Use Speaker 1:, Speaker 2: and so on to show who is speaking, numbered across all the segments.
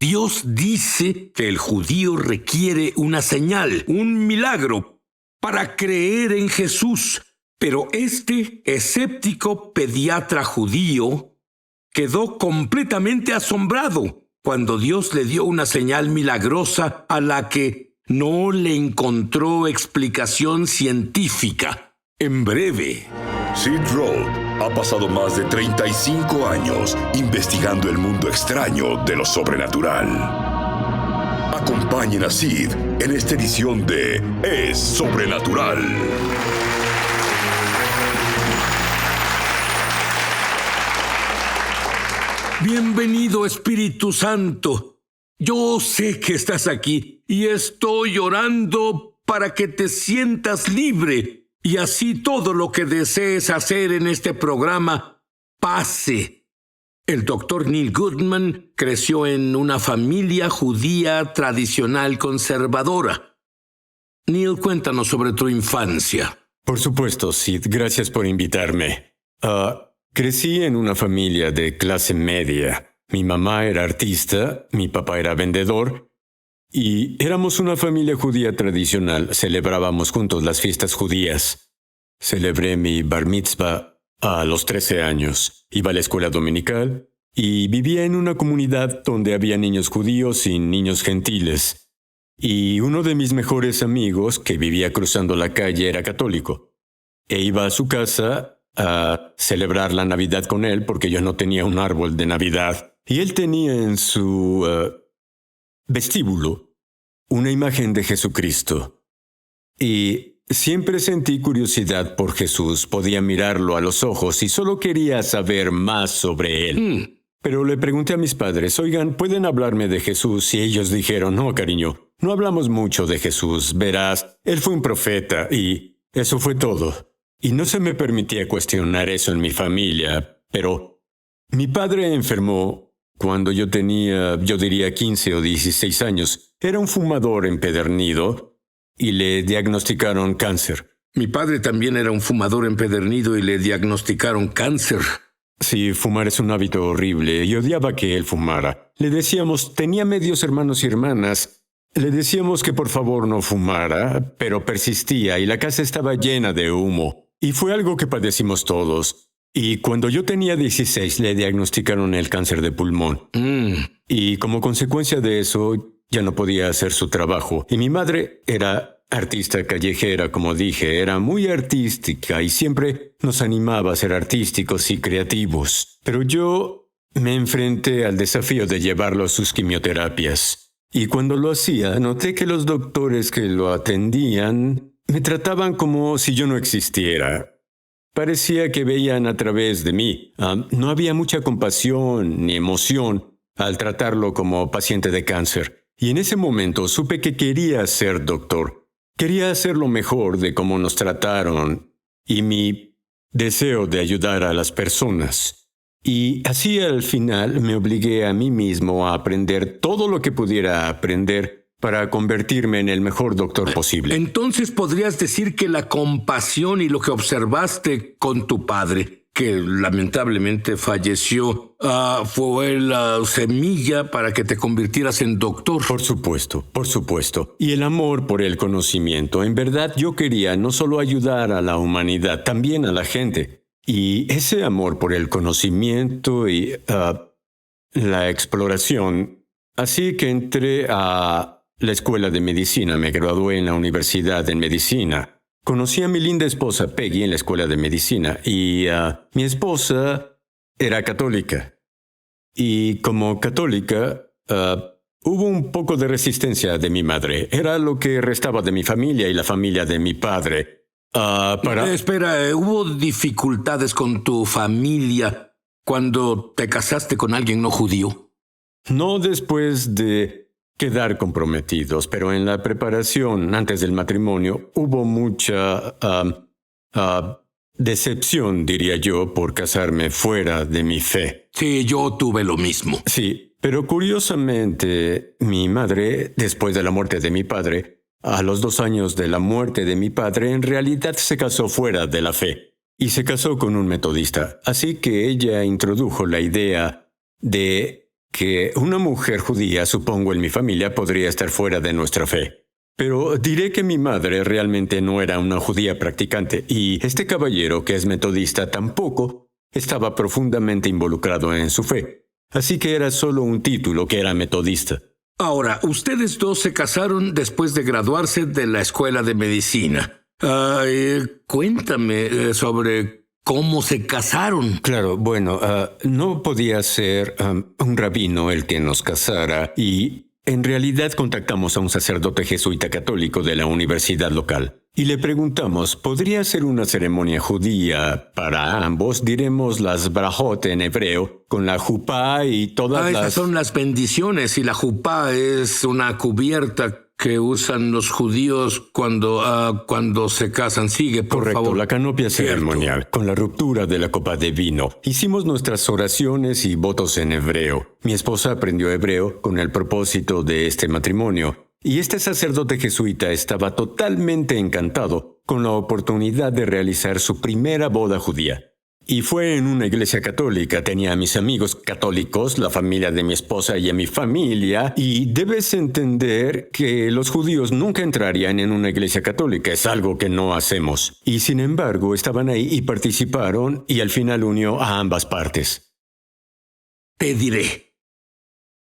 Speaker 1: Dios dice que el judío requiere una señal, un milagro, para creer en Jesús. Pero este escéptico pediatra judío quedó completamente asombrado cuando Dios le dio una señal milagrosa a la que no le encontró explicación científica. En breve,
Speaker 2: Sid Roth ha pasado más de 35 años investigando el mundo extraño de lo sobrenatural. Acompañen a Sid en esta edición de Es Sobrenatural.
Speaker 1: bienvenido Espíritu Santo. Yo sé que estás aquí y estoy orando para que te sientas libre y así todo lo que desees hacer en este programa pase. El doctor Neil Goodman creció en una familia judía tradicional conservadora. Neil, cuéntanos sobre tu infancia.
Speaker 3: Por supuesto, Sid. Gracias por invitarme. Crecí en una familia de clase media. Mi mamá era artista, mi papá era vendedor, y éramos una familia judía tradicional. Celebrábamos juntos las fiestas judías. Celebré mi bar mitzvah a los 13 años. Iba a la escuela dominical y vivía en una comunidad donde había niños judíos y niños gentiles. Y uno de mis mejores amigos, que vivía cruzando la calle, era católico. E iba a su casa a celebrar la Navidad con él porque yo no tenía un árbol de Navidad. Y él tenía en su vestíbulo una imagen de Jesucristo. Y siempre sentí curiosidad por Jesús. Podía mirarlo a los ojos y solo quería saber más sobre él. Pero le pregunté a mis padres, oigan, ¿pueden hablarme de Jesús? Y ellos dijeron, no, cariño, no hablamos mucho de Jesús. Verás, él fue un profeta y eso fue todo. Y no se me permitía cuestionar eso en mi familia, pero mi padre enfermó cuando yo tenía, yo diría 15 o 16 años. Era un fumador empedernido y le diagnosticaron cáncer.
Speaker 1: Mi padre también era un fumador empedernido y le diagnosticaron cáncer.
Speaker 3: Sí, fumar es un hábito horrible y odiaba que él fumara. Le decíamos, tenía medios hermanos y hermanas. Le decíamos que por favor no fumara, pero persistía y la casa estaba llena de humo. Y fue algo que padecimos todos. Y cuando yo tenía 16 le diagnosticaron el cáncer de pulmón. Y como consecuencia de eso, ya no podía hacer su trabajo. Y mi madre era artista callejera, como dije, era muy artística y siempre nos animaba a ser artísticos y creativos. Pero yo me enfrenté al desafío de llevarlo a sus quimioterapias. Y cuando lo hacía, noté que los doctores que lo atendían me trataban como si yo no existiera. Parecía que veían a través de mí. No había mucha compasión ni emoción al tratarlo como paciente de cáncer. Y en ese momento supe que quería ser doctor. Quería hacer lo mejor de cómo nos trataron y mi deseo de ayudar a las personas. Y así al final me obligué a mí mismo a aprender todo lo que pudiera aprender para convertirme en el mejor doctor posible.
Speaker 1: Entonces podrías decir que la compasión y lo que observaste con tu padre, que lamentablemente falleció, fue la semilla para que te convirtieras en doctor.
Speaker 3: Por supuesto, por supuesto. Y el amor por el conocimiento. En verdad yo quería no solo ayudar a la humanidad, también a la gente. Y ese amor por el conocimiento y la exploración. Así que entré a la escuela de medicina, me gradué en la universidad en medicina. Conocí a mi linda esposa Peggy en la escuela de medicina y mi esposa era católica. Y como católica, hubo un poco de resistencia de mi madre. Era lo que restaba de mi familia y la familia de mi padre.
Speaker 1: Espera, ¿hubo dificultades con tu familia cuando te casaste con alguien no judío?
Speaker 3: No después de quedar comprometidos, pero en la preparación antes del matrimonio hubo mucha decepción, diría yo, por casarme fuera de mi fe.
Speaker 1: Sí, yo tuve lo mismo.
Speaker 3: Sí, pero curiosamente mi madre, después de la muerte de mi padre, a los 2 años de la muerte de mi padre, en realidad se casó fuera de la fe y se casó con un metodista. Así que ella introdujo la idea de que una mujer judía, supongo en mi familia, podría estar fuera de nuestra fe. Pero diré que mi madre realmente no era una judía practicante y este caballero, que es metodista, tampoco estaba profundamente involucrado en su fe. Así que era solo un título que era metodista.
Speaker 1: Ahora, ustedes dos se casaron después de graduarse de la escuela de medicina. Cuéntame sobre cómo se casaron.
Speaker 3: Claro, bueno, no podía ser un rabino el que nos casara y en realidad contactamos a un sacerdote jesuita católico de la universidad local. Y le preguntamos, ¿podría ser una ceremonia judía para ambos? Diremos las brajot en hebreo, con la jupá y todas las...
Speaker 1: Esas son las bendiciones y la jupá es una cubierta que usan los judíos cuando se casan. Sigue, por
Speaker 3: Correcto,
Speaker 1: favor.
Speaker 3: la canopia
Speaker 1: Cierto.
Speaker 3: ceremonial, con la ruptura de la copa de vino. Hicimos nuestras oraciones y votos en hebreo. Mi esposa aprendió hebreo con el propósito de este matrimonio. Y este sacerdote jesuita estaba totalmente encantado con la oportunidad de realizar su primera boda judía. Y fue en una iglesia católica. Tenía a mis amigos católicos, la familia de mi esposa y a mi familia. Y debes entender que los judíos nunca entrarían en una iglesia católica. Es algo que no hacemos. Y sin embargo, estaban ahí y participaron y al final unió a ambas partes.
Speaker 1: Te diré,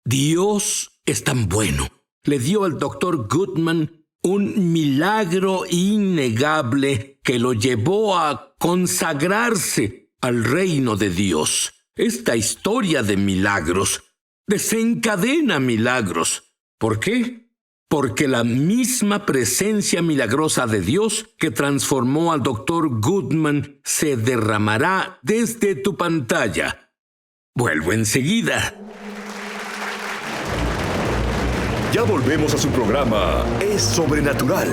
Speaker 1: Dios es tan bueno. Le dio al doctor Goodman un milagro innegable que lo llevó a consagrarse al reino de Dios. Esta historia de milagros desencadena milagros. ¿Por qué? Porque la misma presencia milagrosa de Dios que transformó al doctor Goodman se derramará desde tu pantalla. Vuelvo enseguida.
Speaker 2: Ya volvemos a su programa Es Sobrenatural.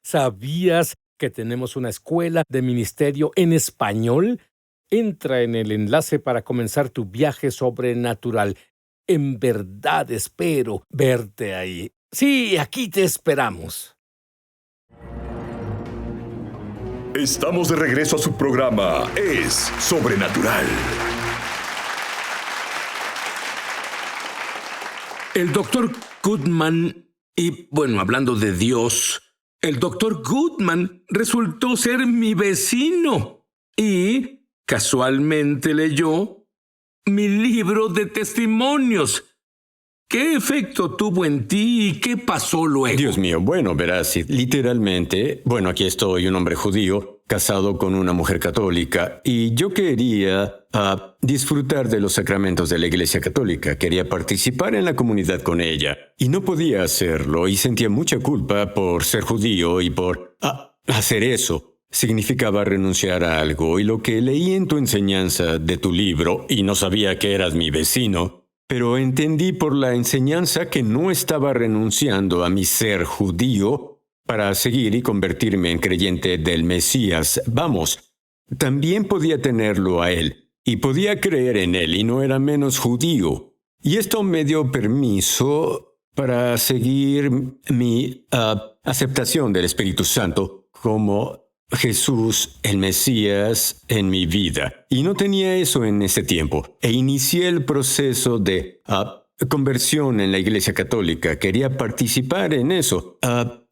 Speaker 4: ¿Sabías que tenemos una escuela de ministerio en español? Entra en el enlace para comenzar tu viaje sobrenatural. En verdad espero verte ahí. Sí, aquí te esperamos.
Speaker 2: Estamos de regreso a su programa Es Sobrenatural.
Speaker 1: El doctor Goodman, y bueno, hablando de Dios, el doctor Goodman resultó ser mi vecino y casualmente leyó mi libro de testimonios. ¿Qué efecto tuvo en ti y qué pasó luego?
Speaker 3: Dios mío, bueno, verás, literalmente, bueno, aquí estoy, un hombre judío, casado con una mujer católica, y yo quería disfrutar de los sacramentos de la Iglesia Católica, quería participar en la comunidad con ella, y no podía hacerlo, y sentía mucha culpa por ser judío y por hacer eso. Significaba renunciar a algo, y lo que leí en tu enseñanza de tu libro, y no sabía que eras mi vecino, pero entendí por la enseñanza que no estaba renunciando a mi ser judío para seguir y convertirme en creyente del Mesías. Vamos, también podía tenerlo a él, y podía creer en él, y no era menos judío. Y esto me dio permiso para seguir mi aceptación del Espíritu Santo como Jesús, el Mesías, en mi vida. Y no tenía eso en ese tiempo. E inicié el proceso de conversión en la Iglesia Católica. Quería participar en eso.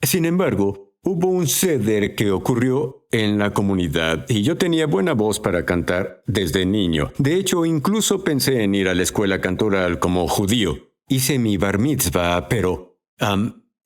Speaker 3: Sin embargo, hubo un ceder que ocurrió en la comunidad y yo tenía buena voz para cantar desde niño. De hecho, incluso pensé en ir a la escuela cantoral como judío. Hice mi bar mitzvah, pero...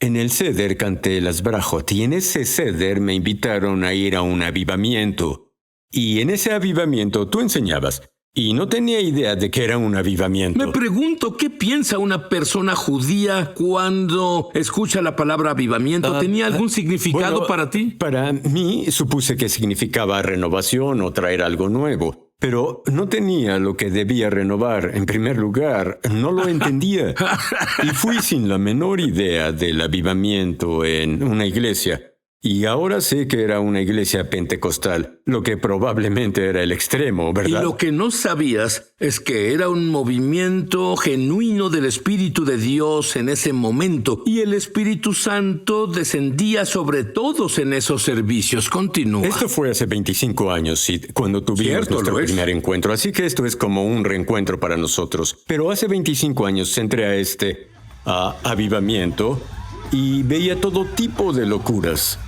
Speaker 3: en el ceder canté las brajot y en ese ceder me invitaron a ir a un avivamiento. Y en ese avivamiento tú enseñabas. Y no tenía idea de que era un avivamiento.
Speaker 1: Me pregunto qué piensa una persona judía cuando escucha la palabra avivamiento. ¿Tenía algún significado
Speaker 3: Bueno,
Speaker 1: para ti?
Speaker 3: Para mí supuse que significaba renovación o traer algo nuevo. Pero no tenía lo que debía renovar. En primer lugar, no lo entendía. Y fui sin la menor idea del avivamiento en una iglesia. Y ahora sé que era una iglesia pentecostal, lo que probablemente era el extremo, ¿verdad?
Speaker 1: Y lo que no sabías es que era un movimiento genuino del Espíritu de Dios en ese momento. Y el Espíritu Santo descendía sobre todos en esos servicios. Continúa.
Speaker 3: Esto fue hace 25 años, Sid, cuando tuvimos
Speaker 1: Cierto,
Speaker 3: nuestro
Speaker 1: lo es.
Speaker 3: primer encuentro. Así que esto es como un reencuentro para nosotros. Pero hace 25 años entré a este avivamiento y veía todo tipo de locuras.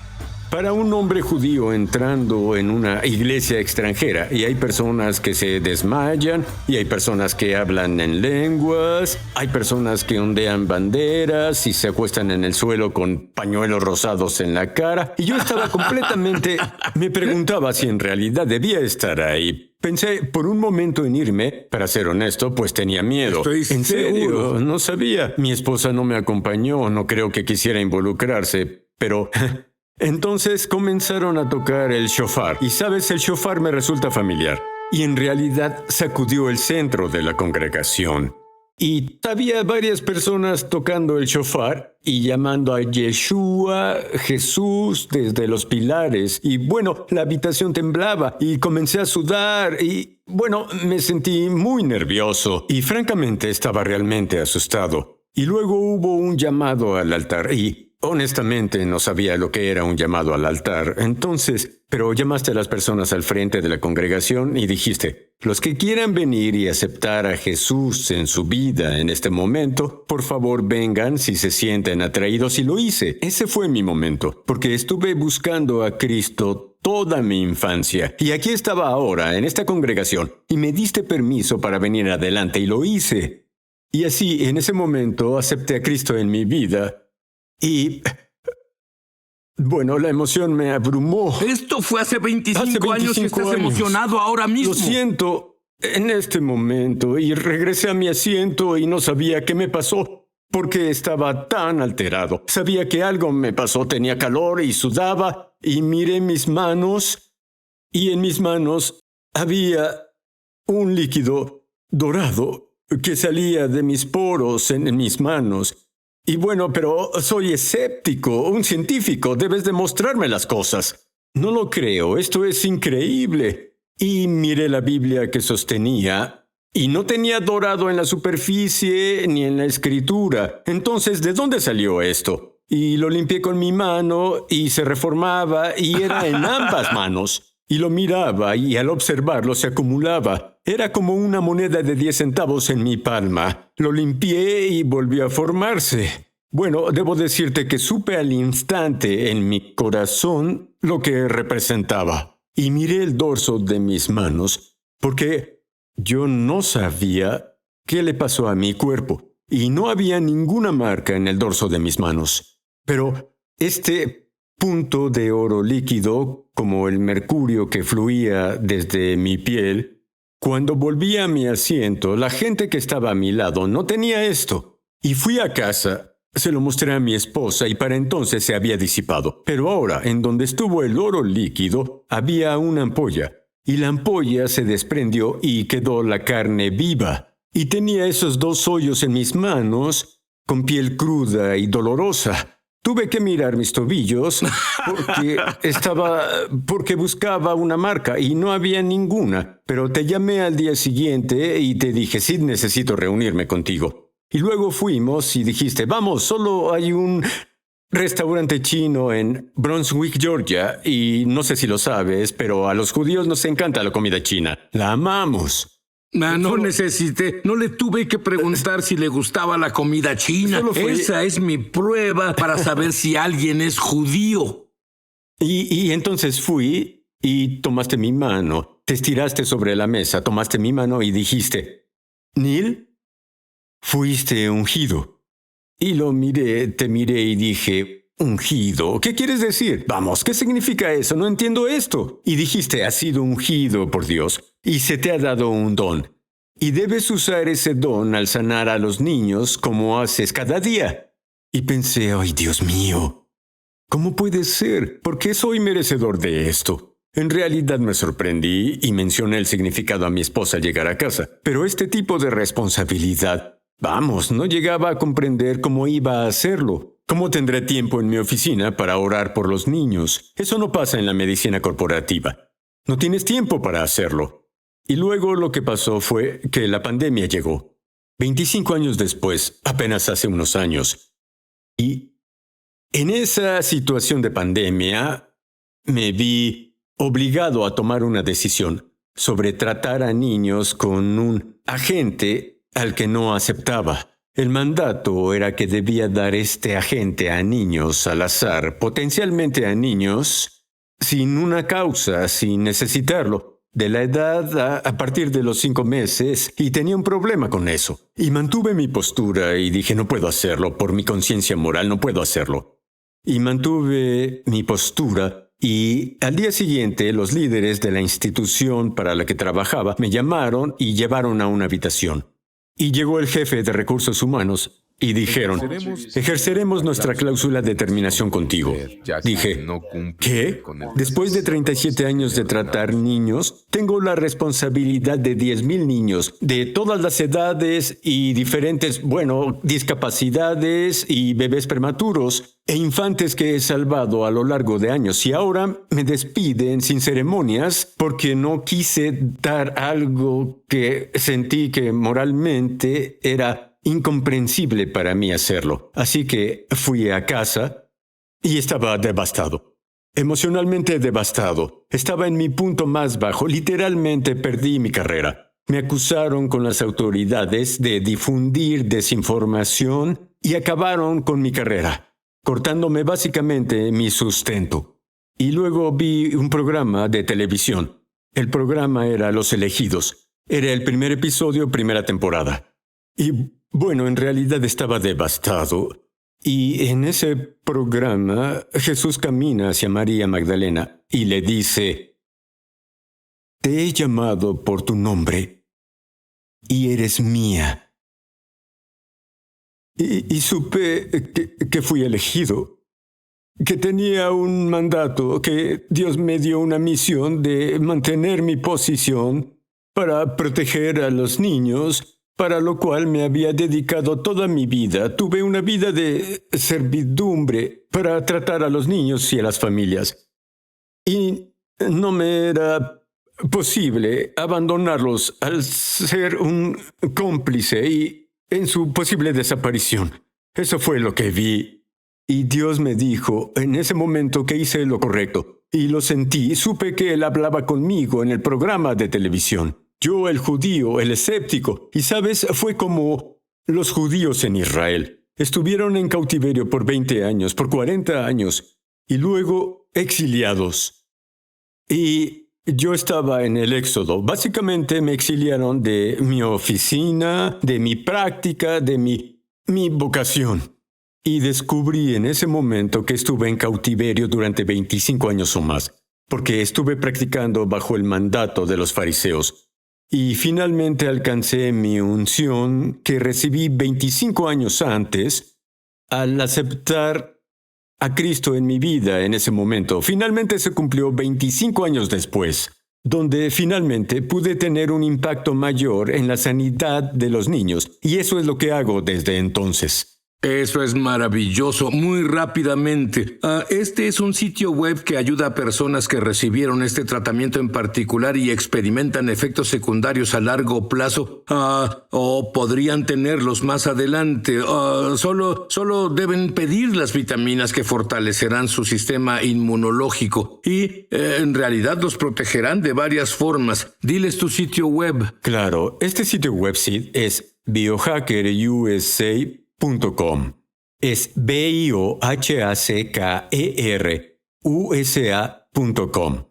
Speaker 3: Para un hombre judío entrando en una iglesia extranjera, y hay personas que se desmayan, y hay personas que hablan en lenguas, hay personas que ondean banderas y se acuestan en el suelo con pañuelos rosados en la cara, y yo estaba completamente... Me preguntaba si en realidad debía estar ahí. Pensé por un momento en irme, para ser honesto, pues tenía miedo.
Speaker 1: Estoy
Speaker 3: ¿En serio?
Speaker 1: seguro.
Speaker 3: No sabía. Mi esposa no me acompañó, no creo que quisiera involucrarse, pero... Entonces comenzaron a tocar el shofar, y sabes, el shofar me resulta familiar, y en realidad sacudió el centro de la congregación. Y había varias personas tocando el shofar y llamando a Yeshua, Jesús, desde los pilares. Y bueno, la habitación temblaba y comencé a sudar y bueno, me sentí muy nervioso y francamente estaba realmente asustado. Y luego hubo un llamado al altar y... honestamente, no sabía lo que era un llamado al altar. Entonces, pero llamaste a las personas al frente de la congregación y dijiste, los que quieran venir y aceptar a Jesús en su vida en este momento, por favor vengan si se sienten atraídos. Y lo hice. Ese fue mi momento, porque estuve buscando a Cristo toda mi infancia. Y aquí estaba ahora, en esta congregación, y me diste permiso para venir adelante y lo hice. Y así, en ese momento, acepté a Cristo en mi vida. Y, bueno, la emoción me abrumó.
Speaker 1: Esto fue hace 25 años y
Speaker 3: 25
Speaker 1: estás
Speaker 3: años.
Speaker 1: emocionado ahora mismo.
Speaker 3: Lo siento en este momento y regresé a mi asiento y no sabía qué me pasó porque estaba tan alterado. Sabía que algo me pasó, tenía calor y sudaba y miré mis manos y en mis manos había un líquido dorado que salía de mis poros en mis manos. Y bueno, pero soy escéptico, un científico, debes demostrarme las cosas. No lo creo, esto es increíble. Y miré la Biblia que sostenía, y no tenía dorado en la superficie ni en la escritura. Entonces, ¿de dónde salió esto? Y lo limpié con mi mano, y se reformaba, y era en ambas manos. Y lo miraba, y al observarlo se acumulaba. Era como una moneda de 10 centavos en mi palma. Lo limpié y volvió a formarse. Bueno, debo decirte que supe al instante en mi corazón lo que representaba. Y miré el dorso de mis manos, porque yo no sabía qué le pasó a mi cuerpo. Y no había ninguna marca en el dorso de mis manos. Pero este punto de oro líquido, como el mercurio que fluía desde mi piel, cuando volví a mi asiento, la gente que estaba a mi lado no tenía esto. Y fui a casa, se lo mostré a mi esposa y para entonces se había disipado. Pero ahora, en donde estuvo el oro líquido, había una ampolla. Y la ampolla se desprendió y quedó la carne viva. Y tenía esos 2 hoyos en mis manos, con piel cruda y dolorosa. Tuve que mirar mis tobillos porque buscaba una marca y no había ninguna. Pero te llamé al día siguiente y te dije, sí, necesito reunirme contigo. Y luego fuimos y dijiste, vamos, solo hay un restaurante chino en Brunswick, Georgia. Y no sé si lo sabes, pero a los judíos nos encanta la comida china. La amamos.
Speaker 1: No necesité, no le tuve que preguntar si le gustaba la comida china. Esa es mi prueba para saber si alguien es judío.
Speaker 3: Y entonces fui y tomaste mi mano, te estiraste sobre la mesa, tomaste mi mano y dijiste, Neil, fuiste ungido. Y lo miré, te miré y dije, ungido, ¿qué quieres decir? Vamos, ¿qué significa eso? No entiendo esto. Y dijiste, has sido ungido por Dios. Y se te ha dado un don. Y debes usar ese don al sanar a los niños como haces cada día. Y pensé, ay, Dios mío, ¿cómo puede ser? ¿Por qué soy merecedor de esto? En realidad me sorprendí y mencioné el significado a mi esposa al llegar a casa. Pero este tipo de responsabilidad, vamos, no llegaba a comprender cómo iba a hacerlo. ¿cómo tendré tiempo en mi oficina para orar por los niños? Eso no pasa en la medicina corporativa. No tienes tiempo para hacerlo. Y luego lo que pasó fue que la pandemia llegó. 25 años después, apenas hace unos años. Y en esa situación de pandemia, me vi obligado a tomar una decisión sobre tratar a niños con un agente al que no aceptaba. El mandato era que debía dar este agente a niños al azar, potencialmente a niños sin una causa, sin necesitarlo, de la edad a partir de los 5 meses, y tenía un problema con eso. Y mantuve mi postura y dije, no puedo hacerlo, por mi conciencia moral no puedo hacerlo. Y mantuve mi postura. Y al día siguiente, los líderes de la institución para la que trabajaba me llamaron y llevaron a una habitación. Y llegó el jefe de recursos humanos y dijeron, ejerceremos nuestra cláusula de terminación contigo. Dije, ¿qué? Después de 37 años de tratar niños, tengo la responsabilidad de 10,000 niños, de todas las edades y diferentes, discapacidades y bebés prematuros e infantes que he salvado a lo largo de años. Y ahora me despiden sin ceremonias porque no quise dar algo que sentí que moralmente era incomprensible para mí hacerlo. Así que fui a casa y estaba devastado. Emocionalmente devastado. Estaba en mi punto más bajo. Literalmente perdí mi carrera. Me acusaron con las autoridades de difundir desinformación y acabaron con mi carrera, cortándome básicamente mi sustento. Y luego vi un programa de televisión. El programa era Los Elegidos. Era el primer episodio, primera temporada. Y en realidad estaba devastado. Y en ese programa, Jesús camina hacia María Magdalena y le dice, te he llamado por tu nombre y eres mía. Y supe que fui elegido, que tenía un mandato, que Dios me dio una misión de mantener mi posición para proteger a los niños, para lo cual me había dedicado toda mi vida. Tuve una vida de servidumbre para tratar a los niños y a las familias. Y no me era posible abandonarlos al ser un cómplice y en su posible desaparición. Eso fue lo que vi. Y Dios me dijo en ese momento que hice lo correcto. Y lo sentí. Supe que Él hablaba conmigo en el programa de televisión. Yo, el judío, el escéptico. Y sabes, fue como los judíos en Israel. Estuvieron en cautiverio por 20 años, por 40 años, y luego exiliados. Y yo estaba en el Éxodo. Básicamente me exiliaron de mi oficina, de mi práctica, de mi vocación. Y descubrí en ese momento que estuve en cautiverio durante 25 años o más, porque estuve practicando bajo el mandato de los fariseos. Y finalmente alcancé mi unción que recibí 25 años antes al aceptar a Cristo en mi vida en ese momento. Finalmente se cumplió 25 años después, donde finalmente pude tener un impacto mayor en la sanidad de los niños. Y eso es lo que hago desde entonces.
Speaker 1: Eso es maravilloso. Muy rápidamente. Este es un sitio web que ayuda a personas que recibieron este tratamiento en particular y experimentan efectos secundarios a largo plazo o podrían tenerlos más adelante. Solo deben pedir las vitaminas que fortalecerán su sistema inmunológico y en realidad los protegerán de varias formas. Diles tu sitio web.
Speaker 3: Claro, este sitio web es biohackerusa.com. Es biohackerusa.com.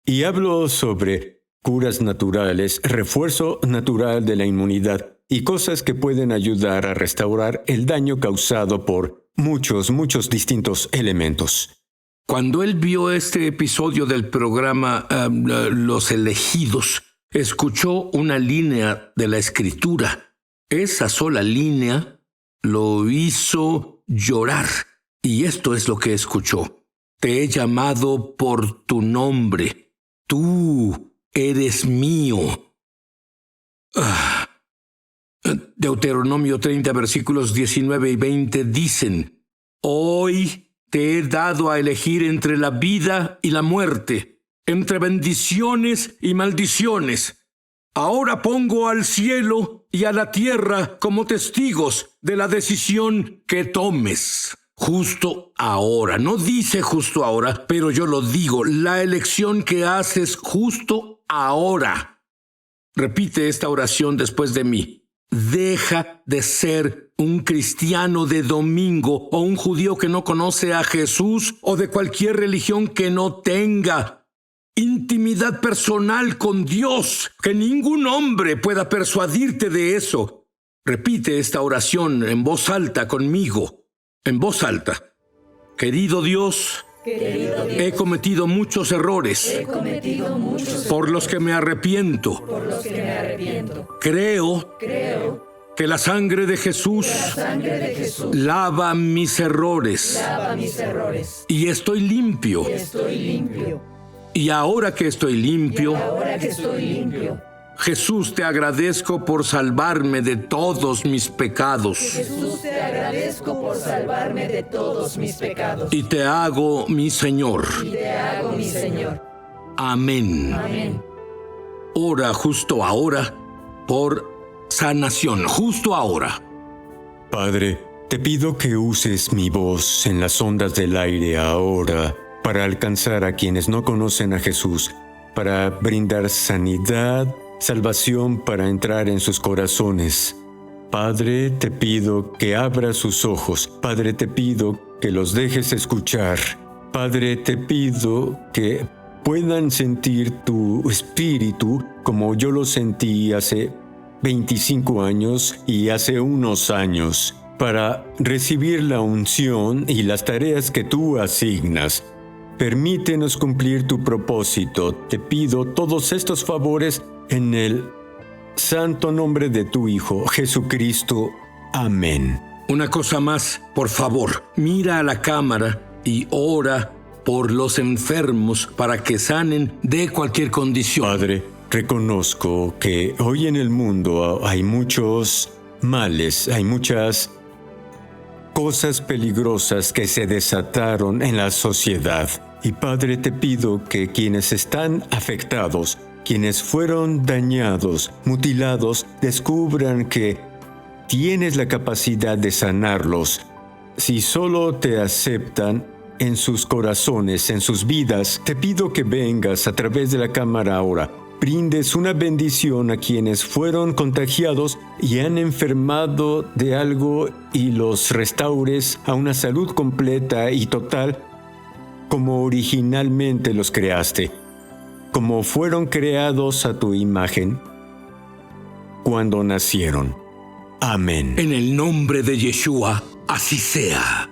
Speaker 3: Y hablo sobre curas naturales, refuerzo natural de la inmunidad y cosas que pueden ayudar a restaurar el daño causado por muchos distintos elementos.
Speaker 1: Cuando él vio este episodio del programa Los Elegidos, escuchó una línea de la Escritura. Esa sola línea lo hizo llorar. Y esto es lo que escuchó. Te he llamado por tu nombre. Tú eres mío. Deuteronomio 30, versículos 19 y 20 dicen, Hoy te he dado a elegir entre la vida y la muerte, entre bendiciones y maldiciones. Ahora pongo al cielo y a la tierra como testigos de la decisión que tomes. Justo ahora, no dice justo ahora, pero yo lo digo, la elección que haces justo ahora. Repite esta oración después de mí. Deja de ser un cristiano de domingo o un judío que no conoce a Jesús o de cualquier religión que no tenga intimidad personal con Dios, que ningún hombre pueda persuadirte de eso. Repite esta oración en voz alta conmigo, en voz alta. Querido Dios, he cometido muchos errores, por los que me arrepiento. Creo que la sangre de Jesús lava mis errores, y estoy limpio. Y ahora que estoy limpio, Jesús, te agradezco por salvarme de todos mis pecados. Y te hago mi Señor. Amén. Ora justo ahora por sanación, justo ahora.
Speaker 3: Padre, te pido que uses mi voz en las ondas del aire ahora para alcanzar a quienes no conocen a Jesús, para brindar sanidad, salvación para entrar en sus corazones. Padre, te pido que abras sus ojos. Padre, te pido que los dejes escuchar. Padre, te pido que puedan sentir tu espíritu como yo lo sentí hace 25 años y hace unos años, para recibir la unción y las tareas que tú asignas. Permítenos cumplir tu propósito. Te pido todos estos favores en el santo nombre de tu Hijo, Jesucristo. Amén.
Speaker 1: Una cosa más, por favor, mira a la cámara y ora por los enfermos para que sanen de cualquier condición.
Speaker 3: Padre, reconozco que hoy en el mundo hay muchos males, hay muchas cosas peligrosas que se desataron en la sociedad. Y Padre, te pido que quienes están afectados, quienes fueron dañados, mutilados, descubran que tienes la capacidad de sanarlos. Si solo te aceptan en sus corazones, en sus vidas, te pido que vengas a través de la cámara ahora, brindes una bendición a quienes fueron contagiados y han enfermado de algo y los restaures a una salud completa y total como originalmente los creaste, como fueron creados a tu imagen cuando nacieron. Amén.
Speaker 1: En el nombre de Yeshua, así sea.